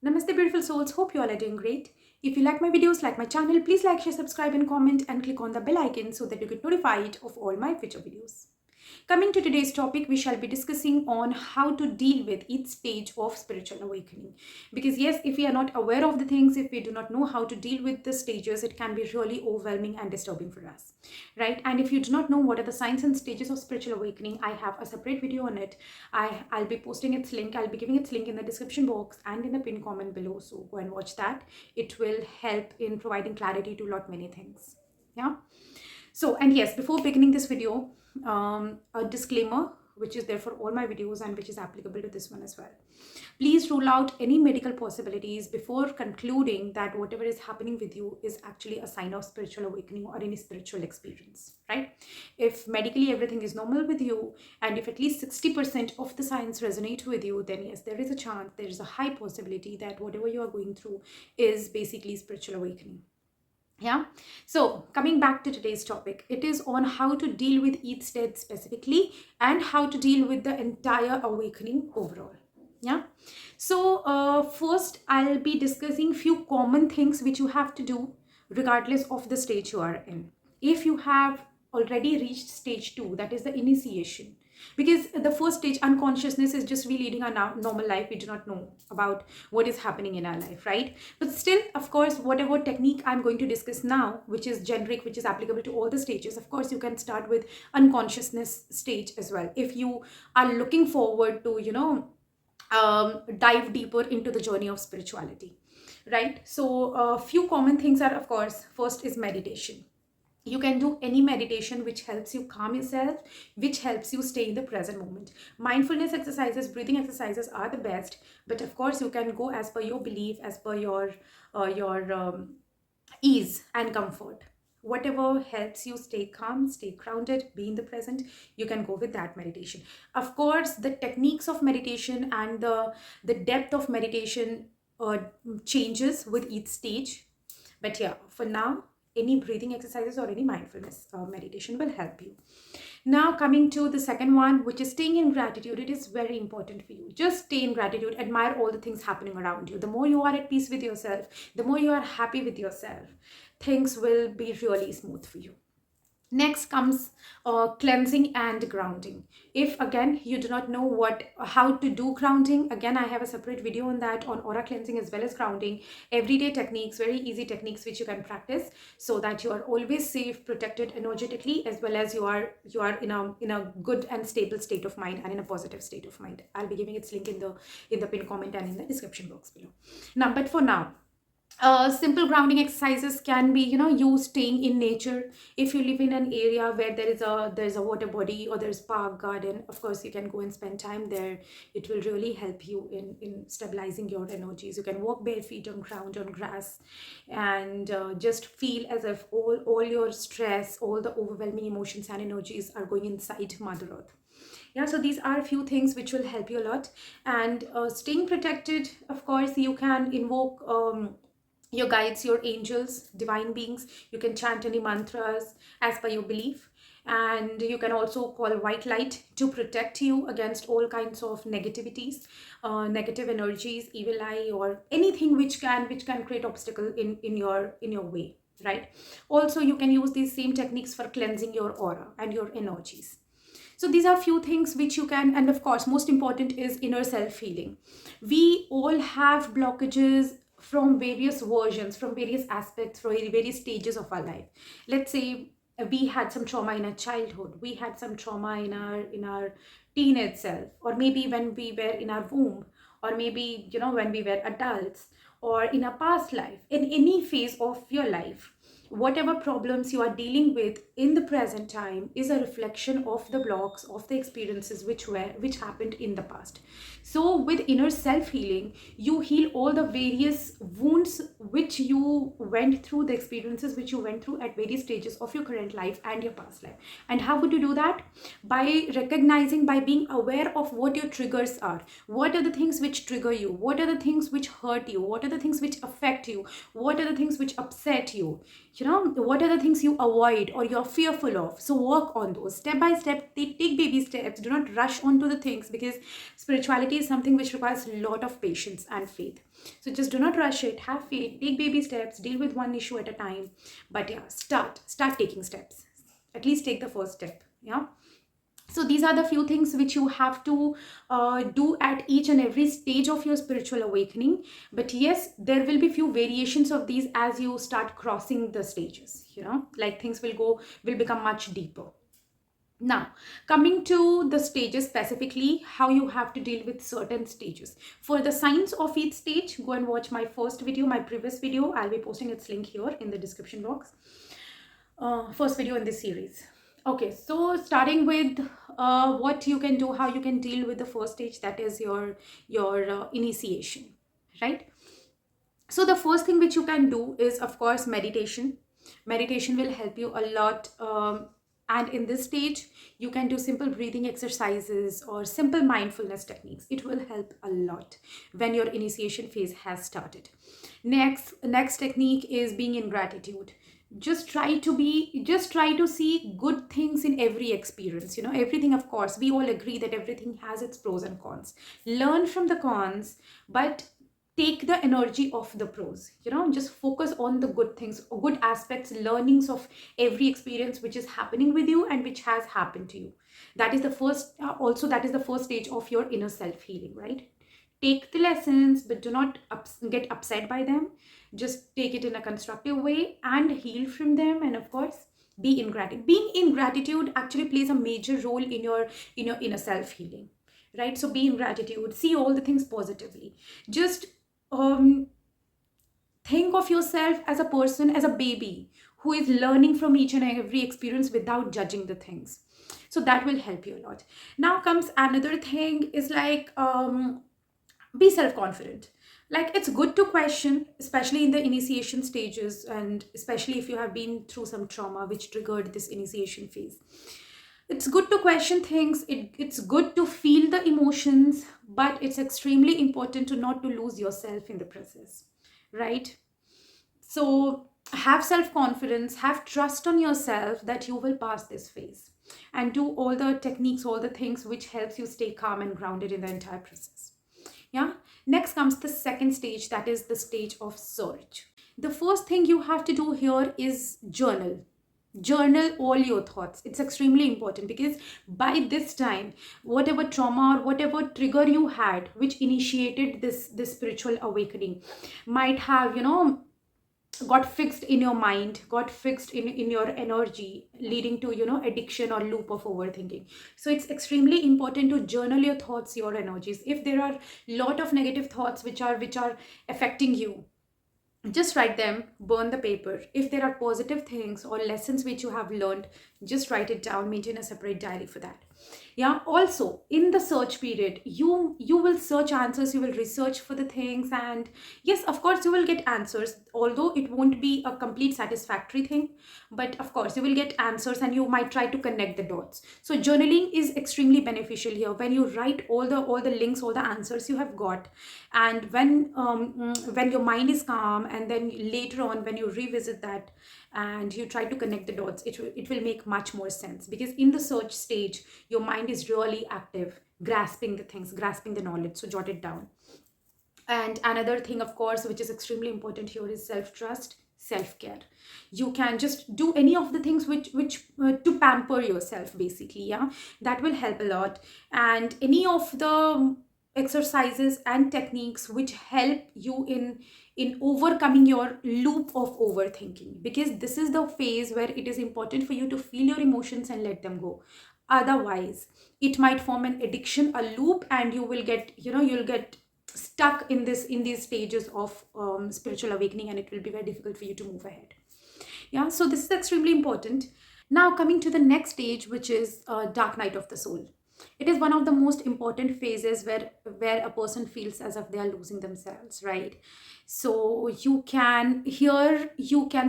Namaste beautiful souls, hope you all are doing great. If you like my videos, like my channel, please like, share, subscribe and comment and click on the bell icon so that you get notified of all my future videos. Coming to today's topic, we shall be discussing on how to deal with each stage of spiritual awakening. Because yes, if we are not aware of the things, if we do not know how to deal with the stages, it can be really overwhelming and disturbing for us, right? And if you do not know what are the signs and stages of spiritual awakening, I have a separate video on it. I'll be posting its link. I'll be giving its link in the description box and in the pinned comment below. So go and watch that. It will help in providing clarity to lot many things. Yeah. So, and yes, before beginning this video, a disclaimer which is there for all my videos and which is applicable to this one as well. Please rule out any medical possibilities before concluding that whatever is happening with you is actually a sign of spiritual awakening or any spiritual experience, right? If medically everything is normal with you and if at least 60% of the signs resonate with you, then yes, there is a chance, there is a high possibility that whatever you are going through is basically spiritual awakening. Yeah, so coming back to today's topic, it is on how to deal with each stage specifically and how to deal with the entire awakening overall. Yeah, so first I'll be discussing few common things which you have to do regardless of the stage you are in. If you have already reached stage 2, that is the initiation, because the first stage, unconsciousness, is just we leading our normal life. We do not know about what is happening in our life, right? But still, of course, whatever technique I'm going to discuss now, which is generic, which is applicable to all the stages, of course you can start with unconsciousness stage as well if you are looking forward to dive deeper into the journey of spirituality, right? So a few common things are, of course, first is meditation. You can do any meditation which helps you calm yourself, which helps you stay in the present moment. Mindfulness exercises, breathing exercises are the best, but of course you can go as per your belief, as per your ease and comfort. Whatever helps you stay calm, stay grounded, be in the present, you can go with that meditation. Of course, the techniques of meditation and the depth of meditation changes with each stage. But yeah, for now, any breathing exercises or any mindfulness meditation will help you. Now coming to the second one, which is staying in gratitude. It is very important for you. Just stay in gratitude, admire all the things happening around you. The more you are at peace with yourself, the more you are happy with yourself, things will be really smooth for you. Next comes cleansing and grounding. If again you do not know how to do grounding, again I have a separate video on that, on aura cleansing as well as grounding. Everyday techniques, very easy techniques which you can practice so that you are always safe, protected energetically, as well as you are in a good and stable state of mind and in a positive state of mind. I'll be giving its link in the pinned comment and in the description box below. Now, but for now, simple grounding exercises can be, you staying in nature. If you live in an area where there's a water body or there's park, garden, of course you can go and spend time there. It will really help you in stabilizing your energies. You can walk bare feet on ground, on grass, and just feel as if all your stress, all the overwhelming emotions and energies are going inside Mother Earth. Yeah, so these are a few things which will help you a lot. And staying protected, of course, you can invoke your guides, your angels, divine beings. You can chant any mantras as per your belief, and you can also call white light to protect you against all kinds of negativities, negative energies, evil eye, or anything which can create obstacle in your way, right? Also, you can use these same techniques for cleansing your aura and your energies. So these are few things which you can, and of course most important is inner self healing. We all have blockages from various versions, from various aspects, from various stages of our life. Let's say we had some trauma in our childhood, we had some trauma in our teen itself, or maybe when we were in our womb, or maybe when we were adults, or in a past life. In any phase of your life, whatever problems you are dealing with in the present time is a reflection of the blocks, of the experiences which happened in the past. So with inner self healing, you heal all the various wounds which you went through, the experiences which you went through at various stages of your current life and your past life. And how would you do that? By recognizing, by being aware of what your triggers are. What are the things which trigger you? What are the things which hurt you? What are the things which affect you? What are the things which upset you? What are the things you avoid or you're fearful of? So work on those step by step. Take baby steps. Do not rush onto the things, because spirituality is something which requires a lot of patience and faith. So just do not rush it. Have faith. Take baby steps. Deal with one issue at a time. But yeah, start taking steps. At least take the first step. Yeah. So these are the few things which you have to do at each and every stage of your spiritual awakening. But yes, there will be few variations of these as you start crossing the stages, like things will become much deeper. Now, coming to the stages specifically, how you have to deal with certain stages. For the signs of each stage, go and watch my first video, my previous video. I'll be posting its link here in the description box. First video in this series. Okay, so starting with what you can do, how you can deal with the first stage, that is your initiation, right? So the first thing which you can do is, of course, meditation. Meditation will help you a lot. And in this stage, you can do simple breathing exercises or simple mindfulness techniques. It will help a lot when your initiation phase has started. Next technique is being in gratitude. Just try to see good things in every experience. Everything, of course, we all agree that everything has its pros and cons. Learn from the cons, but take the energy of the pros. Just focus on the good things, good aspects, learnings of every experience which is happening with you and which has happened to you. That is the first also that is the first stage of your inner self healing, right? Take the lessons, but do not get upset by them. Just take it in a constructive way and heal from them. And of course, be in gratitude. Being in gratitude actually plays a major role in your inner self healing, right? So be in gratitude, see all the things positively. Just think of yourself as a person, as a baby who is learning from each and every experience without judging the things. So that will help you a lot. Now comes another thing, is like be self-confident. Like, it's good to question, especially in the initiation stages, and especially if you have been through some trauma which triggered this initiation phase. It's good to question things. It's good to feel the emotions, but it's extremely important to not to lose yourself in the process, right? So have self-confidence, have trust on yourself that you will pass this phase, and do all the techniques, all the things which helps you stay calm and grounded in the entire process. Yeah. Next comes the second stage, that is the stage of search. The first thing you have to do here is journal all your thoughts. It's extremely important, because by this time, whatever trauma or whatever trigger you had which initiated this spiritual awakening might have got fixed in your mind, got fixed in your energy, leading to addiction or loop of overthinking. So it's extremely important to journal your thoughts, your energies. If there are lot of negative thoughts which are affecting you, just write them, burn the paper. If there are positive things or lessons which you have learned, just write it down, maintain a separate diary for that. Yeah. Also, in the search period, you will search answers, you will research for the things, and yes, of course, you will get answers, although it won't be a complete satisfactory thing. But of course, you will get answers, and you might try to connect the dots. So journaling is extremely beneficial here. When you write all the links, all the answers you have got, and when your mind is calm, and then later on when you revisit that and you try to connect the dots, it will make much more sense, because in the search stage your mind is really active, grasping the things, grasping the knowledge. So jot it down. And another thing, of course, which is extremely important here, is self-trust, self-care. You can just do any of the things which to pamper yourself, basically. Yeah, that will help a lot. And any of the exercises and techniques which help you in overcoming your loop of overthinking, because this is the phase where it is important for you to feel your emotions and let them go. Otherwise, it might form an addiction, a loop, and you'll get stuck in these stages of spiritual awakening, and it will be very difficult for you to move ahead. Yeah, so this is extremely important. Now coming to the next stage, which is dark night of the soul. It is one of the most important phases where a person feels as if they are losing themselves, right? So you can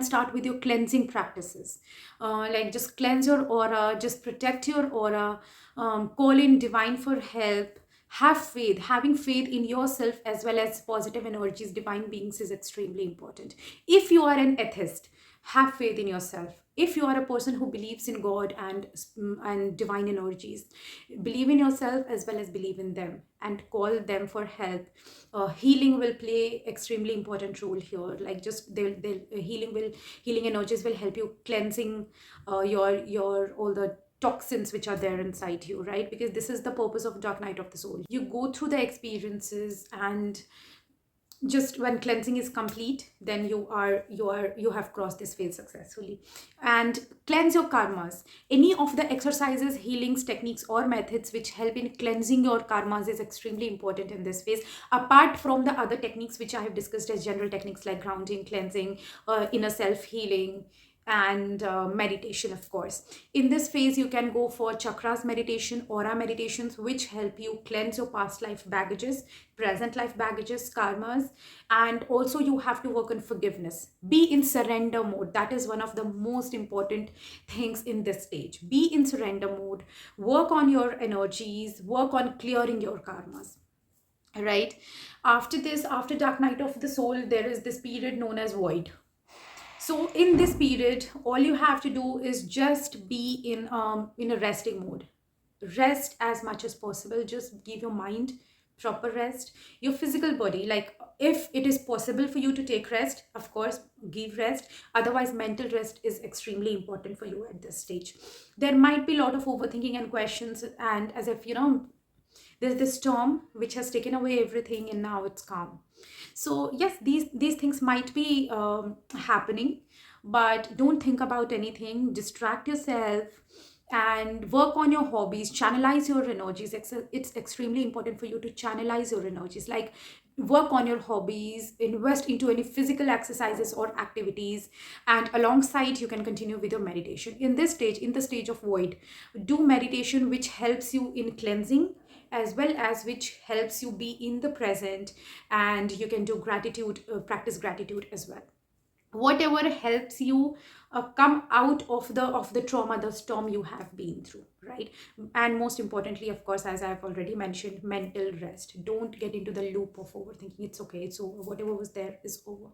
start with your cleansing practices, like just cleanse your aura, just protect your aura, call in divine for help. Have faith. Having faith in yourself as well as positive energies, divine beings, is extremely important. If you are an atheist, Have faith in yourself. If you are a person who believes in God and divine energies, believe in yourself as well as believe in them and call them for help. Healing will play extremely important role here. Like just they'll healing energies will help you cleansing your all the toxins which are there inside you, right? Because this is the purpose of dark night of the soul. You go through the experiences, and just when cleansing is complete, then you have crossed this phase successfully. And cleanse your karmas. Any of the exercises, healings, techniques or methods which help in cleansing your karmas is extremely important in this phase, apart from the other techniques which I have discussed as general techniques like grounding, cleansing, inner self healing, and meditation. Of course, in this phase you can go for chakras meditation, aura meditations, which help you cleanse your past life baggages, present life baggages, karmas. And also you have to work on forgiveness. Be in surrender mode. That is one of the most important things in this stage. Be in surrender mode. Work on your energies, work on clearing your karmas, right? After this, after dark night of the soul, there is this period known as void. So in this period, all you have to do is just be in a resting mode. Rest as much as possible. Just give your mind proper rest. Your physical body, like if it is possible for you to take rest, of course, give rest. Otherwise, mental rest is extremely important for you at this stage. There might be a lot of overthinking and questions, and as if there's this storm which has taken away everything, and now it's calm. So yes, these things might be happening, but don't think about anything. Distract yourself and work on your hobbies. Channelize your energies. It's extremely important for you to channelize your energies. Like work on your hobbies, invest into any physical exercises or activities, and alongside you can continue with your meditation. In this stage, in the stage of void, do meditation which helps you in cleansing, as well as which helps you be in the present. And you can do gratitude, practice gratitude as well. Whatever helps you come out of the trauma, the storm you have been through, right? And most importantly, of course, as I've already mentioned, mental rest. Don't get into the loop of overthinking. It's okay, it's over. Whatever was there is over,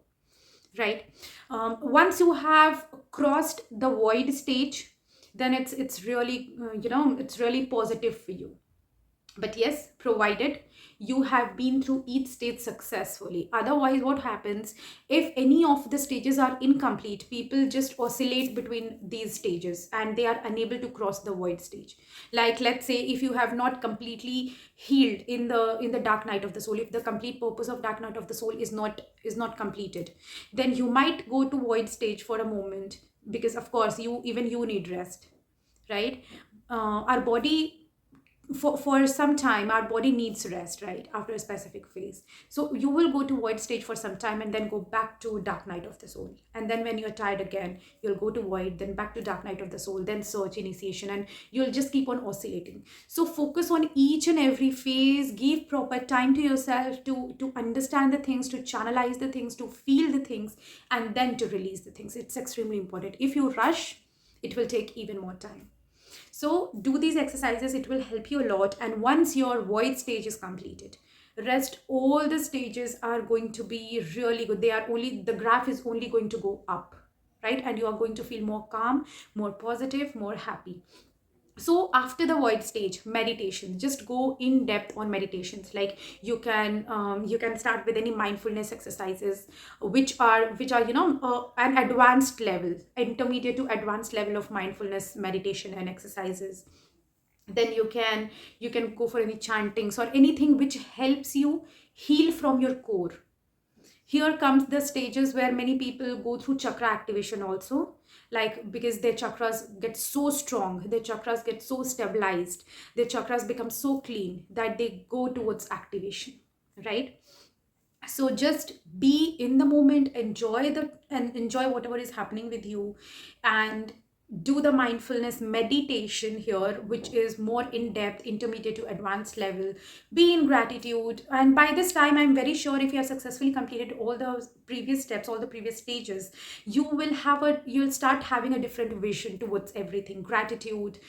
right? Once you have crossed the void stage, then it's really it's really positive for you. But yes, provided you have been through each stage successfully. Otherwise, what happens if any of the stages are incomplete? People just oscillate between these stages and they are unable to cross the void stage. Like let's say if you have not completely healed in the dark night of the soul, if the complete purpose of dark night of the soul is not completed, then you might go to void stage for a moment, because of course you need rest, right? Our body, for some time, our body needs rest, right, after a specific phase. So you will go to void stage for some time and then go back to dark night of the soul, and then when you're tired again, you'll go to void, then back to dark night of the soul, then search initiation, and you'll just keep on oscillating. So focus on each and every phase. Give proper time to yourself to understand the things, to channelize the things, to feel the things, and then to release the things. It's extremely important. If you rush, it will take even more time. So do these exercises, it will help you a lot. And once your void stage is completed, rest, all the stages are going to be really good. The graph is only going to go up, right? And you are going to feel more calm, more positive, more happy. So after the void stage, meditation, just go in depth on meditations. Like you can start with any mindfulness exercises which are an advanced level, intermediate to advanced level of mindfulness meditation and exercises. Then you can go for any chantings or anything which helps you heal from your core. Here comes the stages where many people go through chakra activation also, like because their chakras get so strong, their chakras get so stabilized, their chakras become so clean that they go towards activation, right? So just be in the moment, enjoy whatever is happening with you, and do the mindfulness meditation here, which is more in depth, intermediate to advanced level. Be in gratitude, and by this time I'm very sure if you have successfully completed all the previous steps, all the previous stages, you'll start having a different vision towards everything. Gratitude,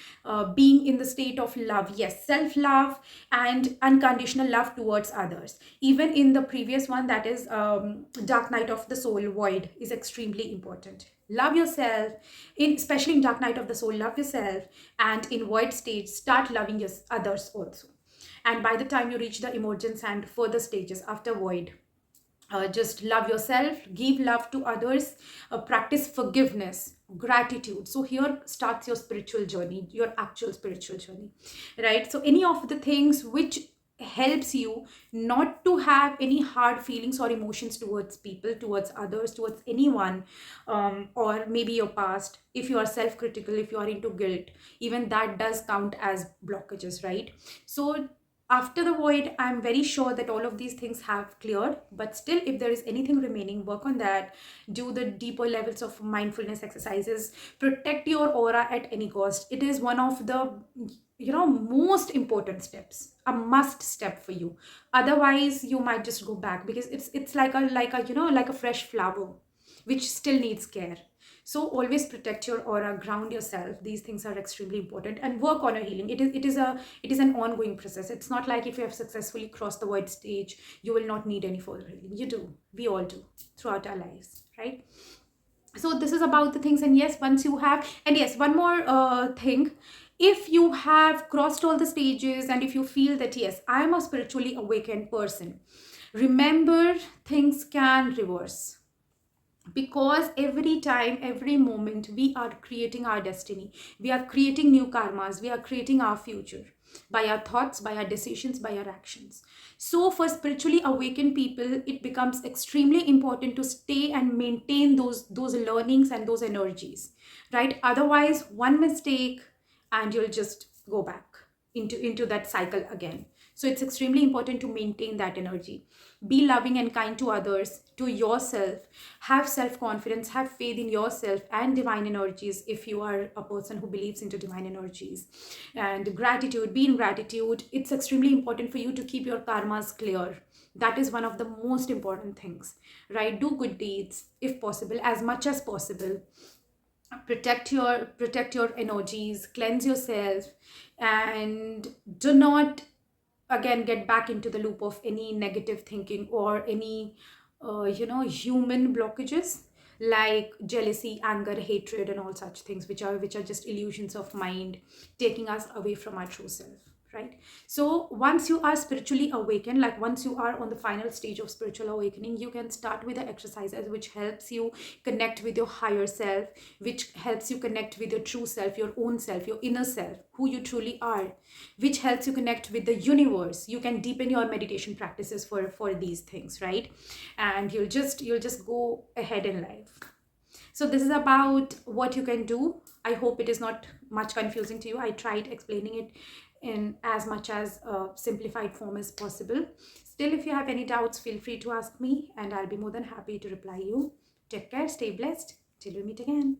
being in the state of love, yes, self love and unconditional love towards others. Even in the previous one, that is dark night of the soul, void, is extremely important. Love yourself, especially in dark night of the soul, love yourself. And in void stage, start loving your others also. And by the time you reach the emergence and further stages after void, just love yourself, give love to others, practice forgiveness, gratitude. So here starts your spiritual journey, your actual spiritual journey, right? So any of the things which helps you not to have any hard feelings or emotions towards people, towards others, towards anyone, or maybe your past, if you are self-critical, if you are into guilt, even that does count as blockages, right? So after the void, I'm very sure that all of these things have cleared, but still, if there is anything remaining, work on that. Do the deeper levels of mindfulness exercises, protect your aura at any cost. It is one of the most important steps, a must step for you. Otherwise you might just go back, because it's like a fresh flower which still needs care. So always protect your aura, ground yourself. These things are extremely important, and work on your healing. It is an ongoing process. It's not like if you have successfully crossed the void stage, you will not need any further healing. You do. We all do throughout our lives, right? So this is about the things. And yes, once you have, and yes, one more thing. If you have crossed all the stages, and if you feel that yes, I am a spiritually awakened person, remember, things can reverse, because every time, every moment, we are creating our destiny, we are creating new karmas, we are creating our future by our thoughts, by our decisions, by our actions. So for spiritually awakened people, it becomes extremely important to stay and maintain those learnings and those energies, right? Otherwise, one mistake and you'll just go back into that cycle again. So it's extremely important to maintain that energy. Be loving and kind to others, to yourself. Have self-confidence, have faith in yourself and divine energies, if you are a person who believes into divine energies. And gratitude, be in gratitude. It's extremely important for you to keep your karmas clear. That is one of the most important things, right? Do good deeds if possible, as much as possible. Protect your energies, cleanse yourself, and do not again get back into the loop of any negative thinking or any human blockages, like jealousy, anger, hatred, and all such things, which are just illusions of mind, taking us away from our true self, right? So once you are spiritually awakened, like once you are on the final stage of spiritual awakening, you can start with the exercises which helps you connect with your higher self, which helps you connect with your true self, your own self, your inner self, who you truly are, which helps you connect with the universe. You can deepen your meditation practices for these things, right? And you'll just go ahead in life. So this is about what you can do. I hope it is not much confusing to you. I tried explaining it in as much as a simplified form as possible. Still, if you have any doubts, feel free to ask me, and I'll be more than happy to reply you. Take care, stay blessed, till we meet again.